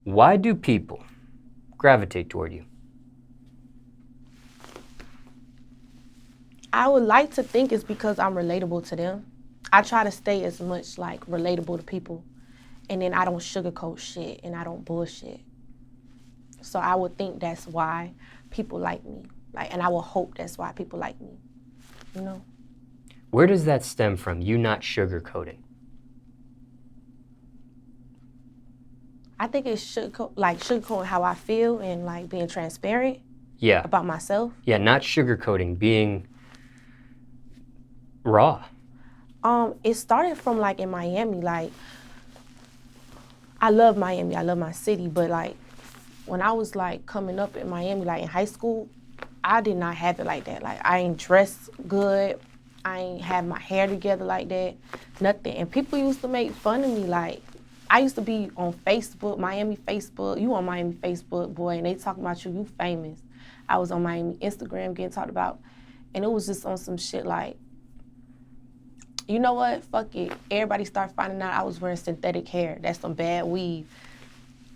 Why do people gravitate toward you? I would like to think it's because I'm relatable to them. I try to stay as much like relatable to people, and then I don't sugarcoat shit and I don't bullshit. So I would think that's why people like me. Like, and I would hope that's why people like me. You know? Where does that stem from, you not sugarcoating? I think it's sugarcoating how I feel and like being transparent about myself. Yeah, not sugarcoating, being raw. It started from like in Miami. Like, I love Miami, I love my city, but like when I was like coming up in Miami, like in high school, I did not have it like that. Like, I ain't dressed good, I ain't have my hair together like that, nothing. And people used to make fun of me. Like, I used to be on Facebook, Miami Facebook. You on Miami Facebook, boy, and they talking about you, you famous. I was on Miami Instagram getting talked about, and it was just on some shit like, you know what, fuck it. Everybody started finding out I was wearing synthetic hair. That's some bad weave.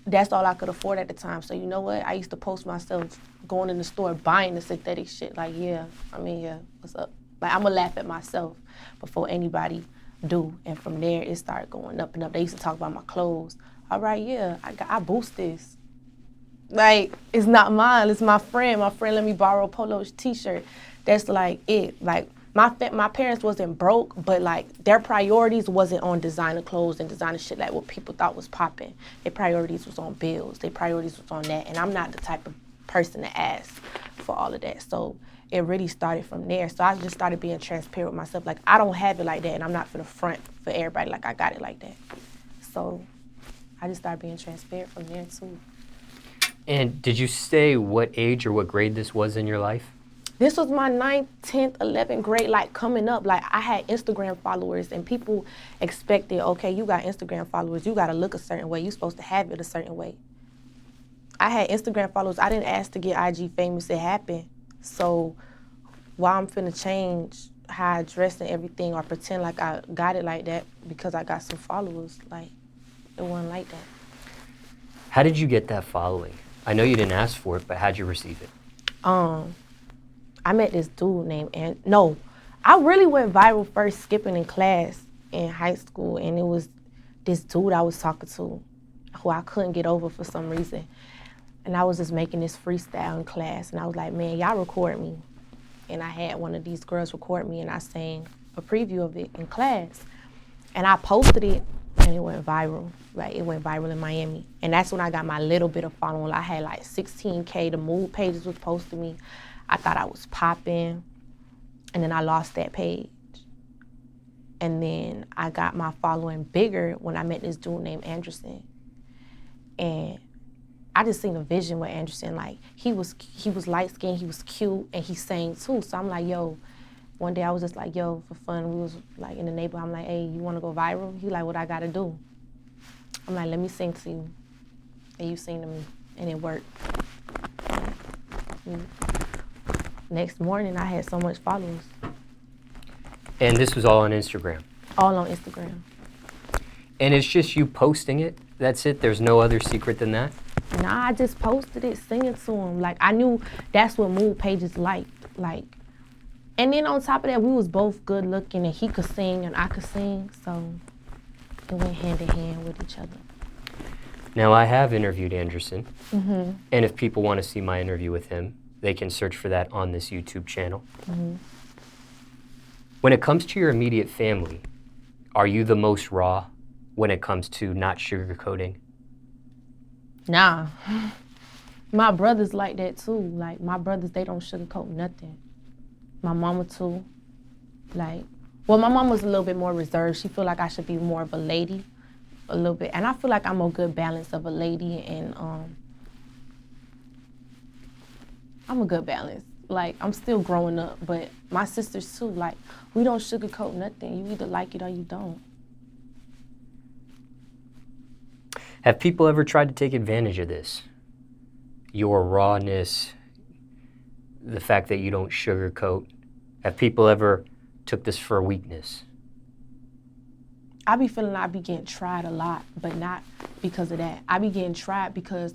That's all I could afford at the time. So you know what, I used to post myself going in the store buying the synthetic shit. Like, yeah, what's up? Like, I'ma laugh at myself before anybody do. And from there, it started going up and up. They used to talk about my clothes. All right, yeah, I boost this. Like, it's not mine, it's my friend. My friend let me borrow a polo t-shirt. That's like it. Like, my parents wasn't broke, but like their priorities wasn't on designer clothes and designer shit like what people thought was popping. Their priorities was on bills. Their priorities was on that. And I'm not the type of person to ask for all of that. So it really started from there. So I just started being transparent with myself. Like, I don't have it like that, and I'm not for the front for everybody like I got it like that. So I just started being transparent from there too. And did you say what age or what grade this was in your life? This was my 9th, 10th, 11th grade, like coming up. Like, I had Instagram followers and people expected, okay, you got Instagram followers, you gotta look a certain way, you supposed to have it a certain way. I had Instagram followers, I didn't ask to get IG famous, it happened. So why I'm finna change how I dress and everything or pretend like I got it like that because I got some followers, like, it wasn't like that. How did you get that following? I know you didn't ask for it, but how'd you receive it? I met this dude named I really went viral first skipping in class in high school, and it was this dude I was talking to who I couldn't get over for some reason. And I was just making this freestyle in class, and I was like, man, y'all record me. And I had one of these girls record me, and I sang a preview of it in class. And I posted it, and it went viral. Like, it went viral in Miami. And that's when I got my little bit of following. I had like 16K, the mood pages was posting me. I thought I was popping, and then I lost that page. And then I got my following bigger when I met this dude named Anderson. And I just seen a vision with Anderson. Like, he was light-skinned, he was cute, and he sang too. So I'm like, yo, one day I was just like, yo, for fun, we was like in the neighborhood. I'm like, hey, you wanna go viral? He like, what I gotta do? I'm like, let me sing to you. And you sing to me, and it worked. Next morning, I had so much followers. And this was all on Instagram? All on Instagram. And it's just you posting it? That's it? There's no other secret than that? Nah, I just posted it, singing to him. Like, I knew that's what mood pages liked. Like, and then on top of that, we was both good looking, and he could sing and I could sing, so it went hand in hand with each other. Now, I have interviewed Anderson, Mm-hmm. and if people want to see my interview with him, they can search for that on this YouTube channel. Mm-hmm. When it comes to your immediate family, are you the most raw when it comes to not sugarcoating? Nah. My brothers like that too. Like, my brothers, they don't sugarcoat nothing. My mama too. Like, well, my mom was a little bit more reserved. She feel like I should be more of a lady, a little bit. And I feel like I'm a good balance of a lady and I'm a good balance. Like, I'm still growing up, but my sisters too, like, we don't sugarcoat nothing. You either like it or you don't. Have people ever tried to take advantage of this? Your rawness, the fact that you don't sugarcoat. Have people ever took this for a weakness? I be feeling I be getting tried a lot, but not because of that. I be getting tried because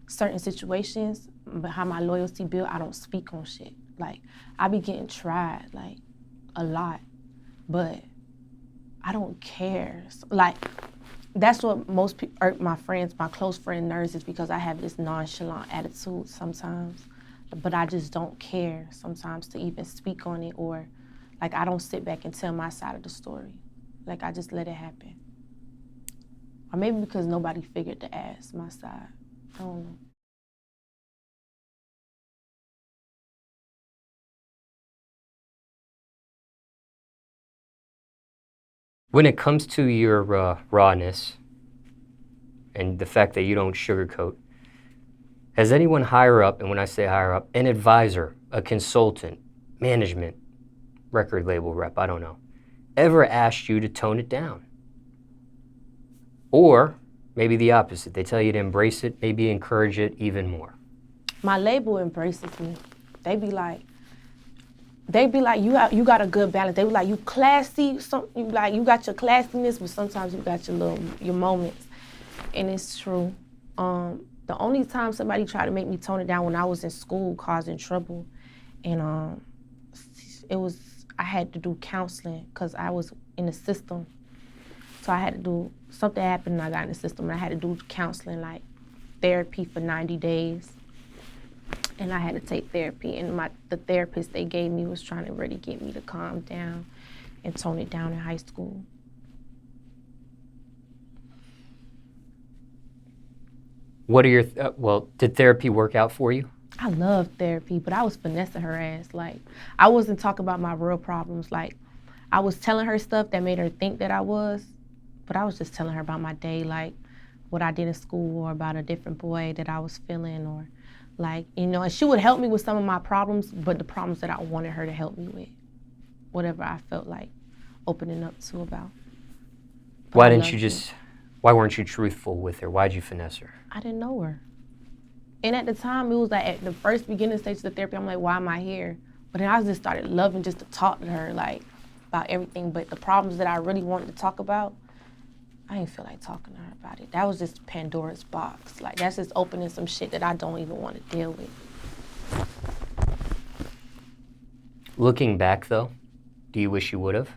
certain situations, but how my loyalty built, I don't speak on shit. Like, I be getting tried, like, a lot, but I don't care. Like, that's what most people, my friends, my close friend nerds, is because I have this nonchalant attitude sometimes, but I just don't care sometimes to even speak on it, or like I don't sit back and tell my side of the story. Like, I just let it happen. Or maybe because nobody figured to ask my side. I don't know. When it comes to your rawness and the fact that you don't sugarcoat, has anyone higher up, and when I say higher up, an advisor, a consultant, management, record label rep, I don't know, ever asked you to tone it down? Or maybe the opposite, they tell you to embrace it, maybe encourage it even more? My label embraces me. They be like, you got a good balance. They be like, you classy, you got your classiness, but sometimes you got your moments. And it's true. The only time somebody tried to make me tone it down when I was in school causing trouble, and I had to do counseling because I was in the system. So I had to do, something happened and I got in the system, and I had to do counseling, like therapy for 90 days. And I had to take therapy, and the therapist they gave me was trying to really get me to calm down and tone it down in high school. What are your, did therapy work out for you? I love therapy, but I was finessing her ass. Like, I wasn't talking about my real problems. Like, I was telling her stuff that made her think that I was, but I was just telling her about my day, like what I did in school, or about a different boy that I was feeling, or like, and she would help me with some of my problems, but the problems that I wanted her to help me with, whatever I felt like opening up to about. But why weren't you truthful with her? Why'd you finesse her? I didn't know her. And at the time, it was like at the first beginning stage of the therapy, I'm like, why am I here? But then I just started loving just to talk to her, like, about everything. But the problems that I really wanted to talk about, I didn't feel like talking to her about it. That was just Pandora's box. Like, that's just opening some shit that I don't even want to deal with. Looking back, though, do you wish you would have?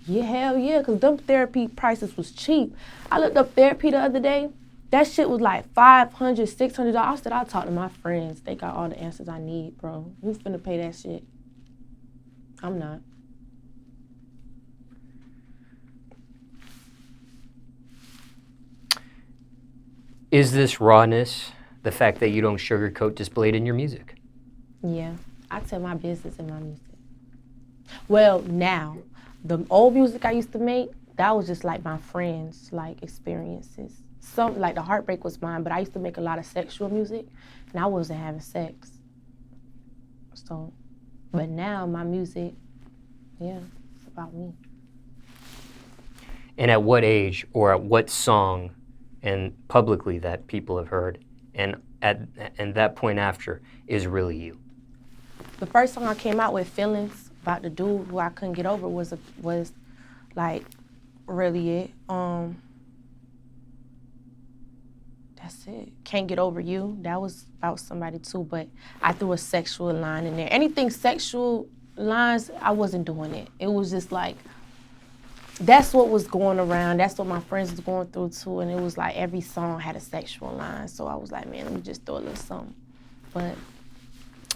Yeah, hell yeah, because them therapy prices was cheap. I looked up therapy the other day. That shit was like $500, $600. I said, I'll talk to my friends. They got all the answers I need, bro. Who's finna pay that shit? I'm not. Is this rawness, the fact that you don't sugarcoat, displayed in your music? Yeah, I tell my business in my music. Well, now, the old music I used to make, that was just like my friends' like experiences. Some, like the heartbreak was mine, but I used to make a lot of sexual music, and I wasn't having sex. So, but now my music, yeah, it's about me. And at what age or at what song, and publicly that people have heard, and at that point after, is really you? The first song I came out with, Feelings, about the dude who I couldn't get over, was like really it. That's it. Can't Get Over You. That was about somebody too, but I threw a sexual line in there. Anything sexual lines, I wasn't doing it. It was just like, that's what was going around. That's what my friends was going through too, and it was like every song had a sexual line. So I was like, man, let me just throw a little something. But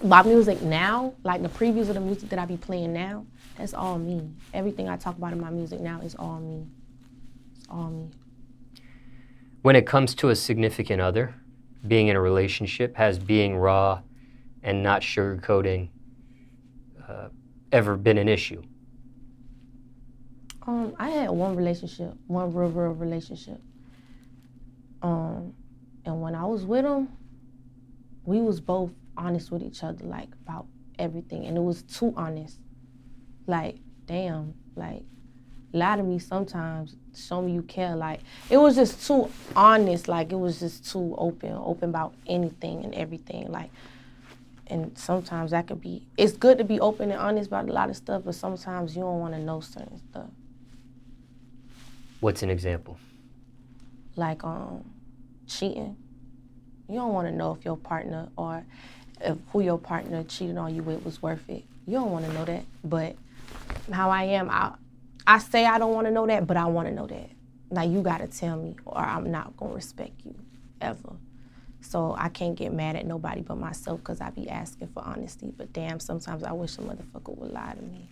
my music now, like the previews of the music that I be playing now, that's all me. Everything I talk about in my music now is all me. It's all me. When it comes to a significant other, being in a relationship, has being raw and not sugarcoating ever been an issue? I had one relationship, one real relationship. And when I was with him, we was both honest with each other, like, about everything. And it was too honest. Like, damn, like, lie to me sometimes, show me you care. Like, it was just too honest. Like, it was just too open about anything and everything. Like, and sometimes that could be, it's good to be open and honest about a lot of stuff, but sometimes you don't want to know certain stuff. What's an example? like cheating. You don't want to know if your partner or if who your partner cheated on you with was worth it. You don't want to know that. But how I am, I say I don't want to know that, but I want to know that. Like, you got to tell me or I'm not going to respect you ever. So I can't get mad at nobody but myself because I be asking for honesty. But damn, sometimes I wish a motherfucker would lie to me.